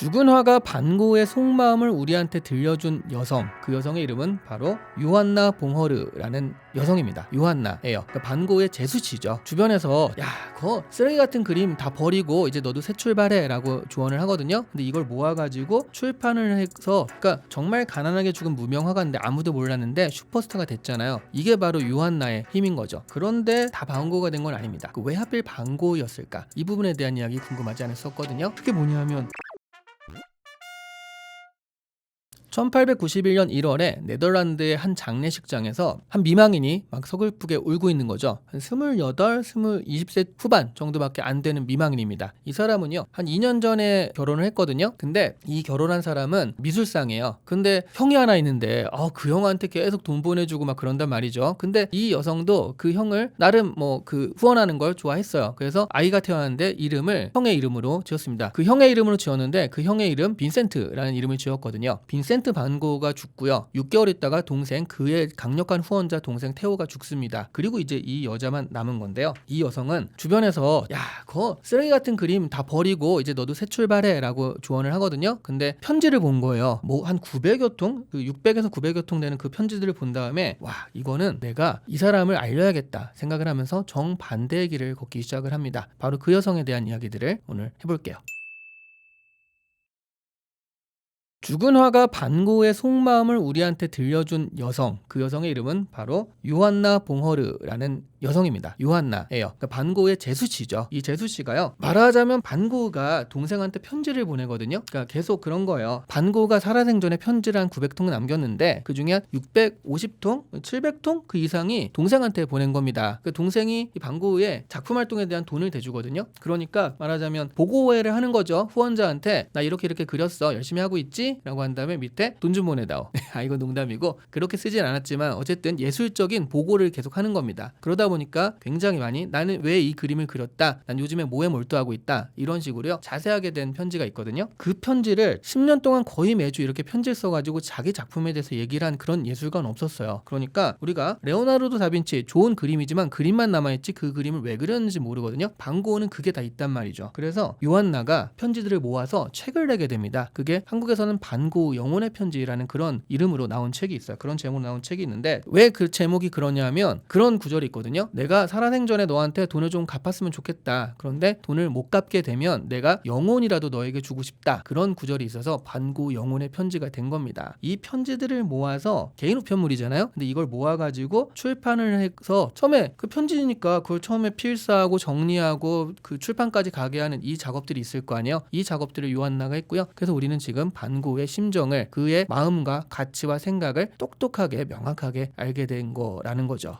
죽은 화가 반고의 속마음을 우리한테 들려준 여성, 그 여성의 이름은 바로 요한나 봉허르라는 여성입니다. 요한나예요. 그러니까 반고의 제수씨죠. 주변에서 야, 그거 쓰레기 같은 그림 다 버리고 이제 너도 새 출발해 라고 조언을 하거든요. 근데 이걸 모아가지고 출판을 해서, 그러니까 정말 가난하게 죽은 무명 화가인데 아무도 몰랐는데 슈퍼스타가 됐잖아요. 이게 바로 요한나의 힘인 거죠. 그런데 다 반고가 된 건 아닙니다. 왜 하필 반고였을까? 이 부분에 대한 이야기 궁금하지 않았었거든요. 그게 뭐냐면 1891년 1월에 네덜란드의 한 장례식장에서 한 미망인이 막 서글프게 울고 있는 거죠. 한 28, 20세 후반 정도밖에 안 되는 미망인입니다. 이 사람은요, 한 2년 전에 결혼을 했거든요. 근데 이 결혼한 사람은 미술상이에요. 근데 형이 하나 있는데 그 형한테 계속 돈 보내주고 막 그런단 말이죠. 근데 이 여성도 그 형을 나름 후원하는 걸 좋아했어요. 그래서 아이가 태어났는데 이름을 형의 이름으로 지었습니다. 그 형의 이름으로 지었는데 그 형의 이름 빈센트라는 이름을 지었거든요. 빈센트 반고가 죽고요. 6개월 있다가 동생, 그의 강력한 후원자 동생 테오가 죽습니다. 그리고 이제 이 여자만 남은 건데요. 이 여성은 주변에서 야, 그거 쓰레기 같은 그림 다 버리고 이제 너도 새 출발해 라고 조언을 하거든요. 근데 편지를 본 거예요. 한 900여 통? 600에서 900여 통 되는 그 편지들을 본 다음에 와, 이거는 내가 이 사람을 알려야겠다 생각을 하면서 정반대의 길을 걷기 시작을 합니다. 바로 그 여성에 대한 이야기들을 오늘 해볼게요. 죽은 화가 반고의 속마음을 우리한테 들려준 여성, 그 여성의 이름은 바로 요한나 봉허르라는 여성입니다. 요한나예요. 그러니까 반고의 제수씨죠. 이 제수씨가요, 말하자면 반고가 동생한테 편지를 보내거든요. 그러니까 계속 그런 거예요. 반고가 살아생전에 편지를 한 900통 남겼는데 그 중에 한 650통, 700통 그 이상이 동생한테 보낸 겁니다. 그 동생이 이 반고의 작품 활동에 대한 돈을 대주거든요. 그러니까 말하자면 보고회를 하는 거죠. 후원자한테 나 이렇게 그렸어. 열심히 하고 있지? 라고 한 다음에 밑에 돈 좀 보내다오. 이거 농담이고 그렇게 쓰진 않았지만 어쨌든 예술적인 보고를 계속 하는 겁니다. 그러다 보니까 굉장히 많이 나는 왜 이 그림을 그렸다, 난 요즘에 뭐에 몰두하고 있다, 이런 식으로요 자세하게 된 편지가 있거든요. 그 편지를 10년 동안 거의 매주 이렇게 편지를 써가지고 자기 작품에 대해서 얘기를 한 그런 예술가는 없었어요. 그러니까 우리가 레오나르도 다빈치 좋은 그림이지만 그림만 남아있지 그 그림을 왜 그렸는지 모르거든요. 반고는 그게 다 있단 말이죠. 그래서 요한나가 편지들을 모아서 책을 내게 됩니다. 그게 한국에서는 반고 영혼의 편지라는 그런 이름으로 나온 책이 있어요. 그런 제목으로 나온 책이 있는데 왜 그 제목이 그러냐면 그런 구절이 있거든요. 내가 살아생전에 너한테 돈을 좀 갚았으면 좋겠다. 그런데 돈을 못 갚게 되면 내가 영혼이라도 너에게 주고 싶다. 그런 구절이 있어서 반고 영혼의 편지가 된 겁니다. 이 편지들을 모아서 개인 우편물이잖아요. 근데 이걸 모아가지고 출판을 해서 처음에 그 편지니까 그걸 처음에 필사하고 정리하고 그 출판까지 가게 하는 이 작업들이 있을 거 아니에요. 이 작업들을 요한나가 했고요. 그래서 우리는 지금 반고의 심정을, 그의 마음과 가치와 생각을 똑똑하게 명확하게 알게 된 거라는 거죠.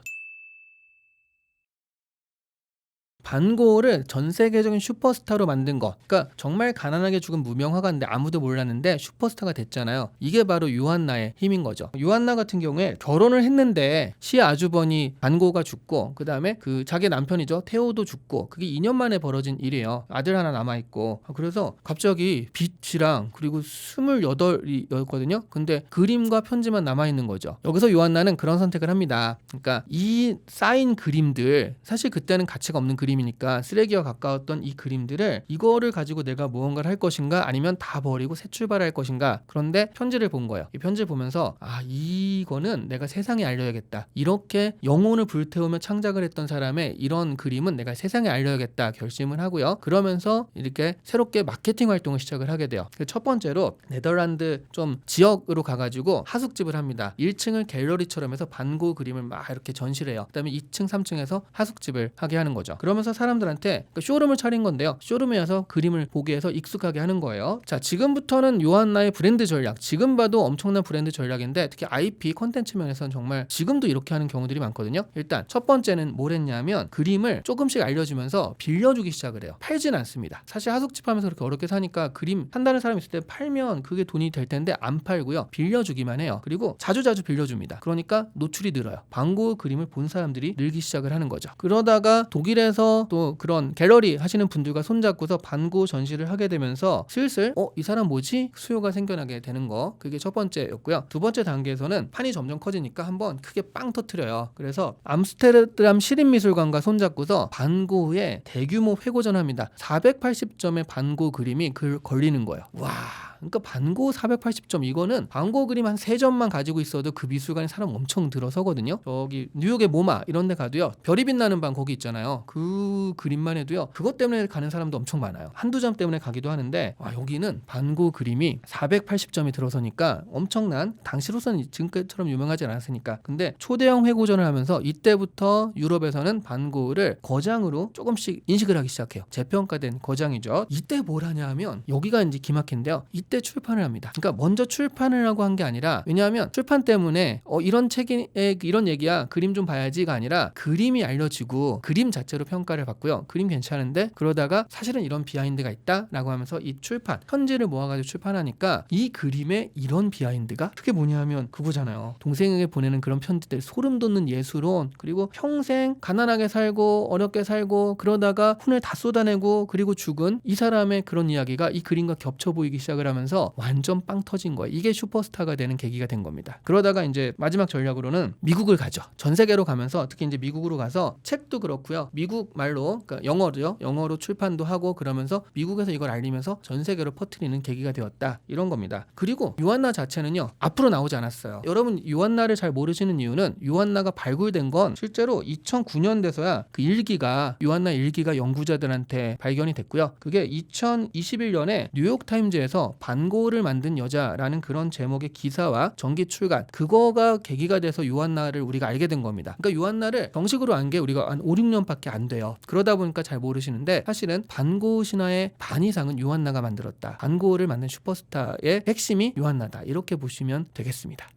반고를 전 세계적인 슈퍼스타로 만든 거, 그러니까 정말 가난하게 죽은 무명 화가인데 아무도 몰랐는데 슈퍼스타가 됐잖아요. 이게 바로 요한나의 힘인 거죠. 요한나 같은 경우에 결혼을 했는데 시아주버니 반고가 죽고 그 다음에 그 자기 남편이죠 테오도 죽고, 그게 2년 만에 벌어진 일이에요. 아들 하나 남아있고. 그래서 갑자기 빚이랑 그리고 28이었거든요. 근데 그림과 편지만 남아있는 거죠. 여기서 요한나는 그런 선택을 합니다. 그러니까 이 쌓인 그림들, 사실 그때는 가치가 없는 그림이니까 쓰레기와 가까웠던 이 그림들을, 이거를 가지고 내가 무언가를 할 것인가 아니면 다 버리고 새 출발할 것인가. 그런데 편지를 본 거예요. 이 편지를 보면서 이거는 내가 세상에 알려야겠다. 이렇게 영혼을 불태우며 창작을 했던 사람의 이런 그림은 내가 세상에 알려야겠다 결심을 하고요. 그러면서 이렇게 새롭게 마케팅 활동을 시작을 하게 돼요. 첫 번째로 네덜란드 좀 지역으로 가가지고 하숙집을 합니다. 1층을 갤러리처럼 해서 반고 그림을 막 이렇게 전시를 해요. 그다음에 2층, 3층에서 하숙집을 하게 하는 거죠. 그러면서 사람들한테 쇼룸을 차린 건데요. 쇼룸에 와서 그림을 보게 해서 익숙하게 하는 거예요. 자, 지금부터는 요한나의 브랜드 전략, 지금 봐도 엄청난 브랜드 전략인데 특히 IP 콘텐츠 면에서는 정말 지금도 이렇게 하는 경우들이 많거든요. 일단 첫 번째는 뭘 했냐면 그림을 조금씩 알려주면서 빌려주기 시작을 해요. 팔진 않습니다. 사실 하숙집 하면서 그렇게 어렵게 사니까 그림 한다는 사람이 있을 때 팔면 그게 돈이 될 텐데 안 팔고요. 빌려주기만 해요. 그리고 자주 빌려줍니다. 그러니까 노출이 늘어요. 반고 그림을 본 사람들이 늘기 시작을 하는 거죠. 그러다가 독일에서 이때부터 또 그런 갤러리 하시는 분들과 손잡고서 반고 전시를 하게 되면서 슬슬 이 사람 뭐지? 수요가 생겨나게 되는 거. 그게 첫 번째였고요. 두 번째 단계에서는 판이 점점 커지니까 한번 크게 빵 터트려요. 그래서 암스테르담 시립미술관과 손잡고서 반고의 대규모 회고전을 합니다. 480점의 반고 그림이 걸리는 거예요. 와, 그러니까 반고 480점, 이거는 반고 그림 한 3점만 가지고 있어도 그 미술관에 사람 엄청 들어서거든요. 저기 뉴욕의 모마 이런 데 가도요, 별이 빛나는 방 거기 있잖아요. 그 그림만 해도요, 그것 때문에 가는 사람도 엄청 많아요. 한두 점 때문에 가기도 하는데, 여기는 반고 그림이 480점이 들어서니까 엄청난, 당시로서는 지금까지처럼 유명하지 않았으니까. 근데 초대형 회고전을 하면서 이때부터 유럽에서는 반고를 거장으로 조금씩 인식을 하기 시작해요. 재평가된 거장이죠. 이때 뭘 하냐 하면, 여기가 이제 기막힌데요, 이때 출판을 합니다. 그러니까 먼저 출판을 하고 한 게 아니라, 왜냐하면 출판 때문에 이런 책에 이런 얘기야, 그림 좀 봐야지가 아니라 그림이 알려지고 그림 자체로 평가를 받고요. 그림 괜찮은데 그러다가 사실은 이런 비하인드가 있다라고 하면서 이 출판 편지를 모아가지고 출판하니까, 이 그림에 이런 비하인드가 그게 뭐냐면 그거잖아요. 동생에게 보내는 그런 편지들, 소름 돋는 예술론, 그리고 평생 가난하게 살고 어렵게 살고 그러다가 혼을 다 쏟아내고 그리고 죽은 이 사람의 그런 이야기가 이 그림과 겹쳐 보이기 시작을 하면서 완전 빵 터진 거예요. 이게 슈퍼스타가 되는 계기가 된 겁니다. 그러다가 이제 마지막 전략으로는 미국을 가죠. 전 세계로 가면서, 특히 이제 미국으로 가서 책도 그렇고요, 미국 말로, 그러니까 영어로요, 영어로 출판도 하고, 그러면서 미국에서 이걸 알리면서 전 세계로 퍼뜨리는 계기가 되었다, 이런 겁니다. 그리고 유한나 자체는요, 앞으로 나오지 않았어요. 여러분, 유한나를 잘 모르시는 이유는, 유한나가 발굴된 건 실제로 2009년 돼서야 그 일기가, 유한나 일기가 연구자들한테 발견이 됐고요. 그게 2021년에 뉴욕타임즈에서 반고를 만든 여자라는 그런 제목의 기사와 전기 출간, 그거가 계기가 돼서 유한나를 우리가 알게 된 겁니다. 그러니까 유한나를 정식으로 안 게 우리가 한 5, 6년밖에 안 돼요. 그러다 보니까 잘 모르시는데, 사실은 반고 신화의 반 이상은 유한나가 만들었다. 반고를 만든 슈퍼스타의 핵심이 유한나다, 이렇게 보시면 되겠습니다.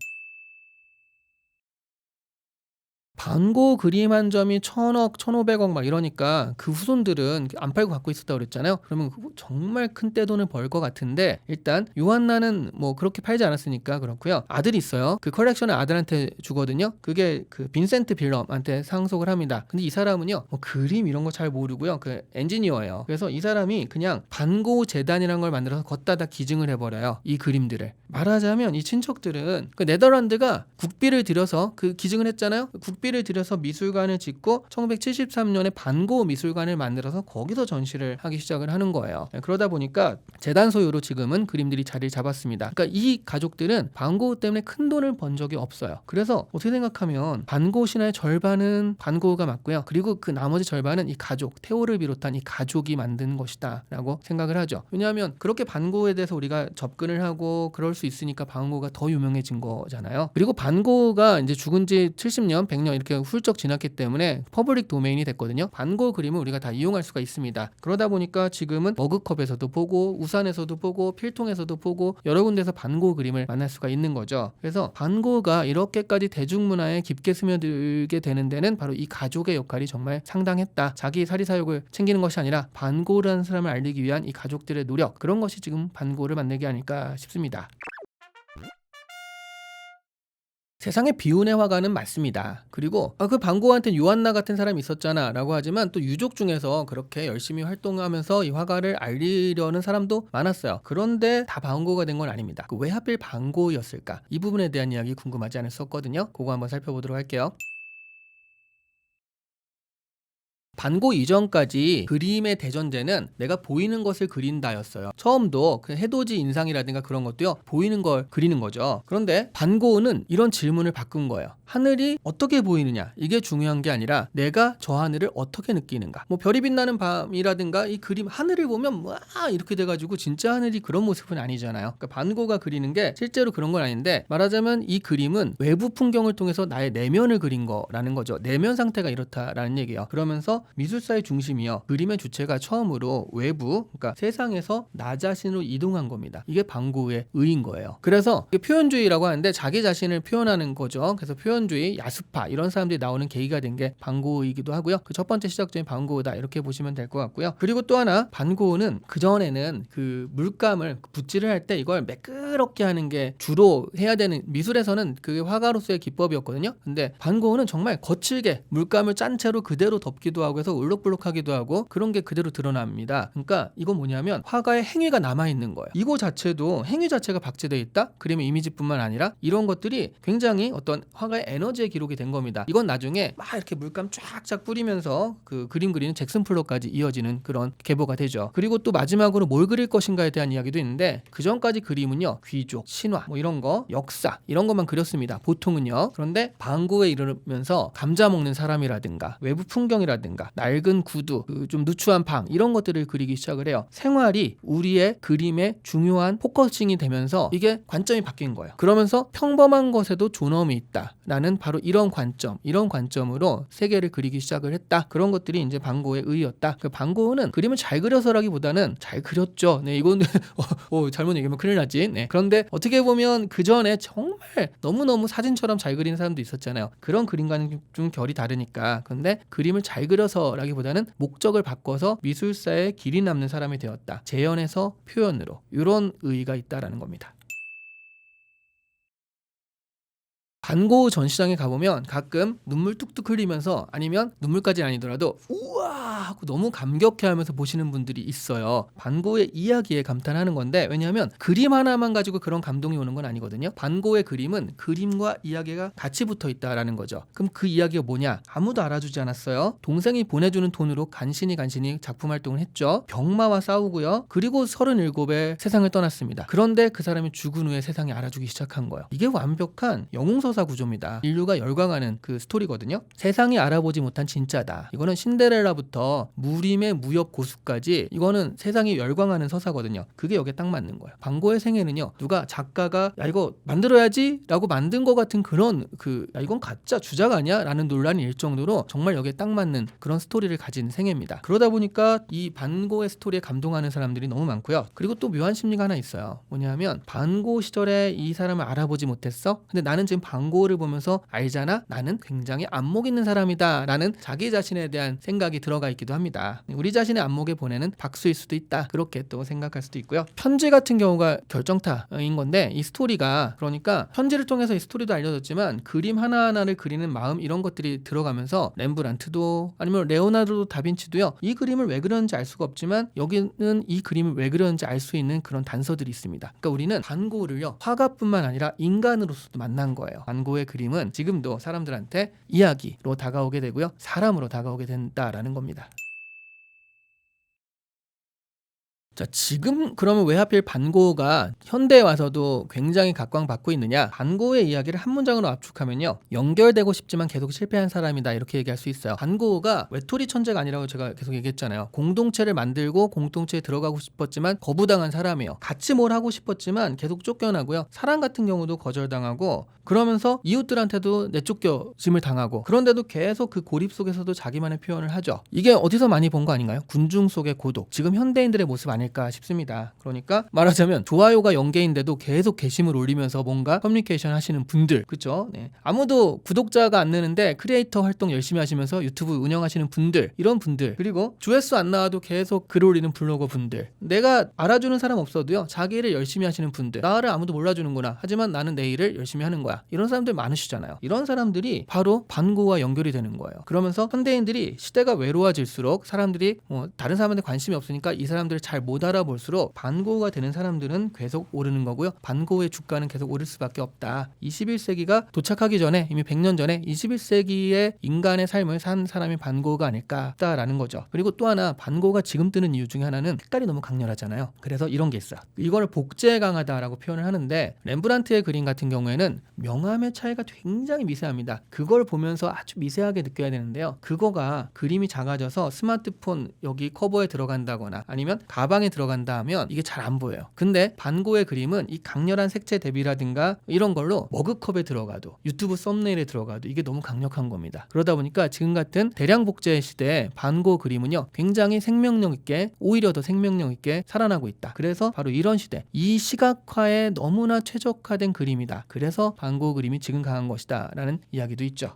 반고 그림 한 점이 1,000억, 1,500억 막 이러니까 그 후손들은 안 팔고 갖고 있었다고 그랬잖아요. 그러면 정말 큰 떼돈을 벌 것 같은데, 일단 요한나는 뭐 그렇게 팔지 않았으니까 그렇고요. 아들이 있어요. 그 컬렉션을 아들한테 주거든요. 그게 그 빈센트 빌럼한테 상속을 합니다. 근데 이 사람은요, 뭐 그림 이런 거 잘 모르고요, 그 엔지니어예요. 그래서 이 사람이 그냥 반고 재단이라는 걸 만들어서 걷다 다 기증을 해버려요, 이 그림들을. 말하자면 이 친척들은 그 네덜란드가 국비를 들여서 그 기증을 했잖아요. 국비를 들여서 미술관을 짓고 1973년에 반고 미술관을 만들어서 거기서 전시를 하기 시작을 하는 거예요. 그러다 보니까 재단 소유로 지금은 그림들이 자리를 잡았습니다. 그러니까 이 가족들은 반고 때문에 큰 돈을 번 적이 없어요. 그래서 어떻게 생각하면 반고 신화의 절반은 반고가 맞고요, 그리고 그 나머지 절반은 이 가족, 테오를 비롯한 이 가족이 만든 것이다 라고 생각을 하죠. 왜냐하면 그렇게 반고에 대해서 우리가 접근을 하고 그럴 수 있으니까 반고가 더 유명해진 거잖아요. 그리고 반고가 이제 죽은 지 70년, 100년 이렇게 훌쩍 지났기 때문에 퍼블릭 도메인이 됐거든요. 반고 그림은 우리가 다 이용할 수가 있습니다. 그러다 보니까 지금은 머그컵에서도 보고, 우산에서도 보고, 필통에서도 보고, 여러 군데서 반고 그림을 만날 수가 있는 거죠. 그래서 반고가 이렇게까지 대중문화에 깊게 스며들게 되는 데는 바로 이 가족의 역할이 정말 상당했다. 자기 사리사욕을 챙기는 것이 아니라 반고라는 사람을 알리기 위한 이 가족들의 노력, 그런 것이 지금 반고를 만들게 아닐까 싶습니다. 세상에 비운의 화가는 많습니다. 그리고 그 반고한테 요한나 같은 사람이 있었잖아 라고 하지만, 또 유족 중에서 그렇게 열심히 활동하면서 이 화가를 알리려는 사람도 많았어요. 그런데 다 반고가 된 건 아닙니다. 왜 하필 반고였을까? 이 부분에 대한 이야기 궁금하지 않았었거든요. 그거 한번 살펴보도록 할게요. 반고 이전까지 그림의 대전제는 내가 보이는 것을 그린다였어요. 처음도 그 해돋이 인상이라든가 그런 것도요, 보이는 걸 그리는 거죠. 그런데 반고는 이런 질문을 바꾼 거예요. 하늘이 어떻게 보이느냐, 이게 중요한 게 아니라 내가 저 하늘을 어떻게 느끼는가. 뭐 별이 빛나는 밤이라든가 이 그림 하늘을 보면 와 이렇게 돼가지고 진짜 하늘이 그런 모습은 아니잖아요. 그러니까 반고가 그리는 게 실제로 그런 건 아닌데, 말하자면 이 그림은 외부 풍경을 통해서 나의 내면을 그린 거라는 거죠. 내면 상태가 이렇다라는 얘기예요. 그러면서 미술사의 중심이요, 그림의 주체가 처음으로 외부, 그러니까 세상에서 나 자신으로 이동한 겁니다. 이게 반고의 의인 거예요. 그래서 표현주의라고 하는데 자기 자신을 표현하는 거죠. 그래서 표현 실현주의, 야수파 이런 사람들이 나오는 계기가 된 게 반고흐이기도 하고요. 그 첫 번째 시작점이 반고흐다 이렇게 보시면 될 것 같고요. 그리고 또 하나 반고흐는 그전에는 그 물감을 붓질을 할 때 이걸 매끄럽게 하는 게 주로 해야 되는, 미술에서는 그게 화가로서의 기법이었거든요. 근데 반고흐는 정말 거칠게 물감을 짠 채로 그대로 덮기도 하고 해서 울룩불룩하기도 하고 그런 게 그대로 드러납니다. 그러니까 이건 뭐냐면 화가의 행위가 남아있는 거예요. 이거 자체도 행위 자체가 박제되어 있다. 그림의 이미지뿐만 아니라 이런 것들이 굉장히 어떤 화가의 에너지의 기록이 된 겁니다. 이건 나중에 막 이렇게 물감 쫙쫙 뿌리면서 그 그림 그리는 잭슨 플롯까지 이어지는 그런 계보가 되죠. 그리고 또 마지막으로 뭘 그릴 것인가에 대한 이야기도 있는데 그 전까지 그림은요 귀족, 신화 뭐 이런 거, 역사 이런 것만 그렸습니다. 보통은요. 그런데 반고흐에 이르면서 감자 먹는 사람이라든가 외부 풍경이라든가 낡은 구두, 좀 누추한 방 이런 것들을 그리기 시작을 해요. 생활이 우리의 그림의 중요한 포커싱이 되면서 이게 관점이 바뀐 거예요. 그러면서 평범한 것에도 존엄이 있다라는 바로 이런 관점, 이런 관점으로 세계를 그리기 시작을 했다. 그런 것들이 이제 반고흐의 의의였다. 그 반고흐는 그림을 잘 그려서라기보다는 잘 그렸죠. 네, 이건 잘못 얘기하면 큰일 나지. 네. 그런데 어떻게 보면 그 전에 정말 너무너무 사진처럼 잘 그리는 사람도 있었잖아요. 그런 그림과는 좀 결이 다르니까. 근데 그림을 잘 그려서라기보다는 목적을 바꿔서 미술사에 길이 남는 사람이 되었다. 재현에서 표현으로 이런 의의가 있다라는 겁니다. 반고흐 전시장에 가보면 가끔 눈물 뚝뚝 흘리면서 아니면 눈물까지는 아니더라도 우와 하고 너무 감격해하면서 보시는 분들이 있어요. 반고흐의 이야기에 감탄하는 건데 왜냐하면 그림 하나만 가지고 그런 감동이 오는 건 아니거든요. 반고흐의 그림은 그림과 이야기가 같이 붙어 있다라는 거죠. 그럼 그 이야기가 뭐냐? 아무도 알아주지 않았어요. 동생이 보내주는 돈으로 간신히 작품 활동을 했죠. 병마와 싸우고요. 그리고 37에 세상을 떠났습니다. 그런데 그 사람이 죽은 후에 세상이 알아주기 시작한 거예요. 이게 완벽한 영웅서사 구조입니다. 인류가 열광하는 그 스토리거든요. 세상이 알아보지 못한 진짜다. 이거는 신데렐라부터 무림의 무협 고수까지 이거는 세상이 열광하는 서사거든요. 그게 여기에 딱 맞는 거예요. 반고흐의 생애는요. 누가 작가가 야 이거 만들어야지 라고 만든 것 같은 그런 야 이건 가짜 주작 아니야? 라는 논란이 일 정도로 정말 여기에 딱 맞는 그런 스토리를 가진 생애입니다. 그러다 보니까 이 반고흐의 스토리에 감동하는 사람들이 너무 많고요. 그리고 또 묘한 심리가 하나 있어요. 뭐냐면 반고흐 시절에 이 사람을 알아보지 못했어? 근데 나는 지금 반고흐를 보면서 알잖아? 나는 굉장히 안목 있는 사람이다 라는 자기 자신에 대한 생각이 들어가 있기도 합니다. 우리 자신의 안목에 보내는 박수일 수도 있다. 그렇게 또 생각할 수도 있고요. 편지 같은 경우가 결정타인 건데 이 스토리가 그러니까 편지를 통해서 이 스토리도 알려졌지만 그림 하나하나를 그리는 마음 이런 것들이 들어가면서 렘브란트도 아니면 레오나르도 다빈치도요. 이 그림을 왜 그렸는지 알 수가 없지만 여기는 이 그림을 왜 그렸는지 알 수 있는 그런 단서들이 있습니다. 그러니까 우리는 반고흐를요. 화가뿐만 아니라 인간으로서도 만난 거예요. 반고흐의 그림은 지금도 사람들한테 이야기로 다가오게 되고요. 사람으로 다가오게 된다라는 겁니다. 자, 지금 그러면 왜 하필 반고흐가 현대에 와서도 굉장히 각광받고 있느냐? 반고흐의 이야기를 한 문장으로 압축하면요. 연결되고 싶지만 계속 실패한 사람이다 이렇게 얘기할 수 있어요. 반고흐가 외톨이 천재가 아니라고 제가 계속 얘기했잖아요. 공동체를 만들고 공동체에 들어가고 싶었지만 거부당한 사람이에요. 같이 뭘 하고 싶었지만 계속 쫓겨나고요. 사랑 같은 경우도 거절당하고 그러면서 이웃들한테도 내쫓겨짐을 당하고 그런데도 계속 그 고립 속에서도 자기만의 표현을 하죠. 이게 어디서 많이 본 거 아닌가요? 군중 속의 고독. 지금 현대인들의 모습 아닐까 싶습니다. 그러니까 말하자면 좋아요가 0개인데도 계속 게시물 올리면서 뭔가 커뮤니케이션 하시는 분들, 그렇죠? 네. 아무도 구독자가 안 느는데 크리에이터 활동 열심히 하시면서 유튜브 운영하시는 분들, 이런 분들, 그리고 조회수 안 나와도 계속 글 올리는 블로거 분들, 내가 알아주는 사람 없어도요 자기 일을 열심히 하시는 분들, 나를 아무도 몰라주는구나 하지만 나는 내 일을 열심히 하는 거야, 이런 사람들 많으시잖아요. 이런 사람들이 바로 반고흐와 연결이 되는 거예요. 그러면서 현대인들이 시대가 외로워질수록 사람들이 다른 사람한테 관심이 없으니까 이 사람들을 잘 못 알아볼수록 반고흐가 되는 사람들은 계속 오르는 거고요. 반고흐의 주가는 계속 오를 수밖에 없다. 21세기가 도착하기 전에 이미 100년 전에 21세기의 인간의 삶을 산 사람이 반고흐가 아닐까라는 거죠. 그리고 또 하나 반고흐가 지금 뜨는 이유 중에 하나는 색깔이 너무 강렬하잖아요. 그래서 이런 게 있어요. 이거를 복제에 강하다라고 표현을 하는데 렘브란트의 그림 같은 경우에는 명암의 차이가 굉장히 미세합니다. 그걸 보면서 아주 미세하게 느껴야 되는데요. 그거가 그림이 작아져서 스마트폰 여기 커버에 들어간다거나 아니면 가방에 색상이 들어간다 하면 이게 잘 안 보여요. 근데 반고의 그림은 이 강렬한 색채 대비라든가 이런 걸로 머그컵에 들어가도 유튜브 썸네일에 들어가도 이게 너무 강력한 겁니다. 그러다 보니까 지금 같은 대량 복제 시대에 반고 그림은요 굉장히 생명력 있게, 오히려 더 생명력 있게 살아나고 있다. 그래서 바로 이런 시대, 이 시각화에 너무나 최적화된 그림이다. 그래서 반고 그림이 지금 강한 것이다 라는 이야기도 있죠.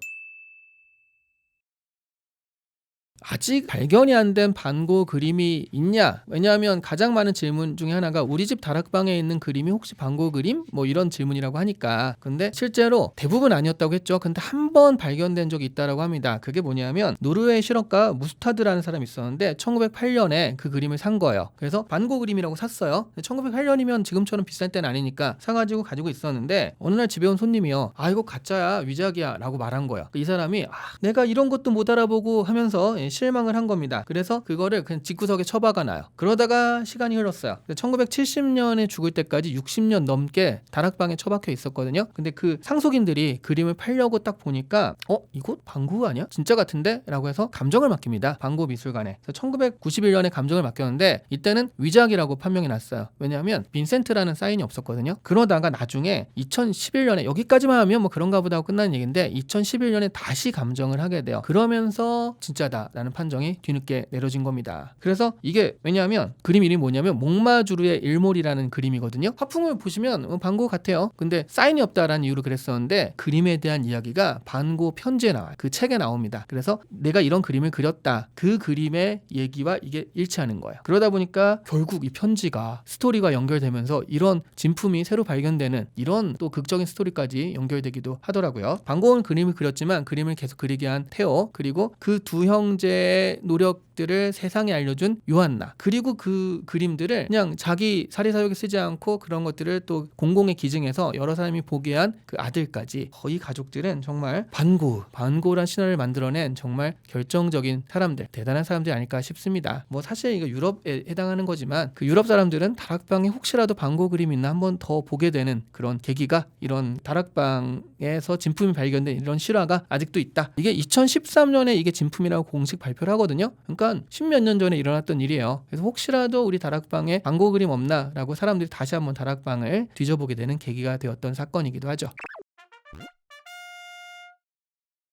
아직 발견이 안 된 반고 그림이 있냐? 왜냐하면 가장 많은 질문 중에 하나가 우리 집 다락방에 있는 그림이 혹시 반고 그림? 뭐 이런 질문이라고 하니까. 근데 실제로 대부분 아니었다고 했죠. 근데 한 번 발견된 적이 있다라고 합니다. 그게 뭐냐면 노르웨이 실험가 무스타드라는 사람이 있었는데 1908년에 그 그림을 산 거예요. 그래서 반고 그림이라고 샀어요. 1908년이면 지금처럼 비싼 때는 아니니까 사가지고 가지고 있었는데 어느 날 집에 온 손님이요. 아 이거 가짜야, 위작이야 라고 말한 거예요. 이 사람이 내가 이런 것도 못 알아보고 하면서 실망을 한 겁니다. 그래서 그거를 그냥 집구석에 처박아 놔요. 그러다가 시간이 흘렀어요. 1970년에 죽을 때까지 60년 넘게 다락방에 처박혀 있었거든요. 근데 그 상속인들이 그림을 팔려고 딱 보니까 이거 반고 아니야? 진짜 같은데? 라고 해서 감정을 맡깁니다. 반고 미술관에. 그래서 1991년에 감정을 맡겼는데 이때는 위작이라고 판명이 났어요. 왜냐하면 빈센트라는 사인이 없었거든요. 그러다가 나중에 2011년에 여기까지만 하면 뭐 그런가 보다 하고 끝나는 얘기인데 2011년에 다시 감정을 하게 돼요. 그러면서 진짜다 라는 판정이 뒤늦게 내려진 겁니다. 그래서 이게 왜냐하면 그림 이름이 뭐냐면 몽마주르의 일몰이라는 그림이거든요. 화풍을 보시면 반고 같아요. 근데 사인이 없다라는 이유로 그랬었는데 그림에 대한 이야기가 반고 편지에 나와요. 그 책에 나옵니다. 그래서 내가 이런 그림을 그렸다. 그 그림의 얘기와 이게 일치하는 거예요. 그러다 보니까 결국 이 편지가 스토리가 연결되면서 이런 진품이 새로 발견되는 이런 또 극적인 스토리까지 연결되기도 하더라고요. 반고는 그림을 그렸지만 그림을 계속 그리게 한 테오, 그리고 그 두 형제의 노력들을 세상에 알려준 요한나, 그리고 그 그림들을 그냥 자기 사리사욕에 쓰지 않고 그런 것들을 또 공공에 기증해서 여러 사람이 보게 한 그 아들까지, 거의 가족들은 정말 반고란 신화를 만들어낸 정말 결정적인 사람들, 대단한 사람들이 아닐까 싶습니다. 뭐 사실 이거 유럽에 해당하는 거지만 그 유럽 사람들은 다락방에 혹시라도 반고 그림이 있나 한번 더 보게 되는 그런 계기가, 이런 다락방에서 진품이 발견된 이런 실화가 아직도 있다. 이게 2013년에 이게 진품이라고 공식 발표를 하거든요. 그러니까 10몇 년 전에 일어났던 일이에요. 그래서 혹시라도 우리 다락방에 반고 그림 없나 라고 사람들이 다시 한번 다락방을 뒤져보게 되는 계기가 되었던 사건이기도 하죠.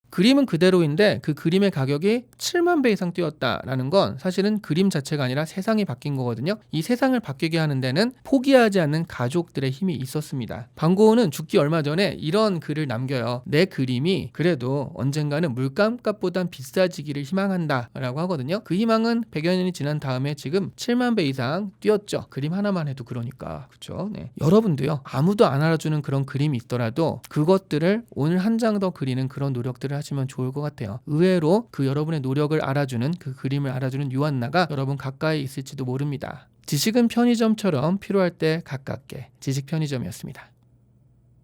그림은 그대로인데 그 그림의 가격이 7만 배 이상 뛰었다라는 건 사실은 그림 자체가 아니라 세상이 바뀐 거거든요. 이 세상을 바뀌게 하는 데는 포기하지 않는 가족들의 힘이 있었습니다. 반고흐는 죽기 얼마 전에 이런 글을 남겨요. 내 그림이 그래도 언젠가는 물감값보단 비싸지기를 희망한다 라고 하거든요. 그 희망은 100여 년이 지난 다음에 지금 7만 배 이상 뛰었죠. 그림 하나만 해도 그러니까. 그렇죠? 네. 여러분도요, 아무도 안 알아주는 그런 그림이 있더라도 그것들을 오늘 한 장 더 그리는 그런 노력들을 하시면 좋을 것 같아요. 의외로 그 여러분의 노력을 알아주는, 그 그림을 알아주는 요한나가 여러분 가까이 있을지도 모릅니다. 지식은 편의점처럼 필요할 때 가깝게. 지식 편의점이었습니다.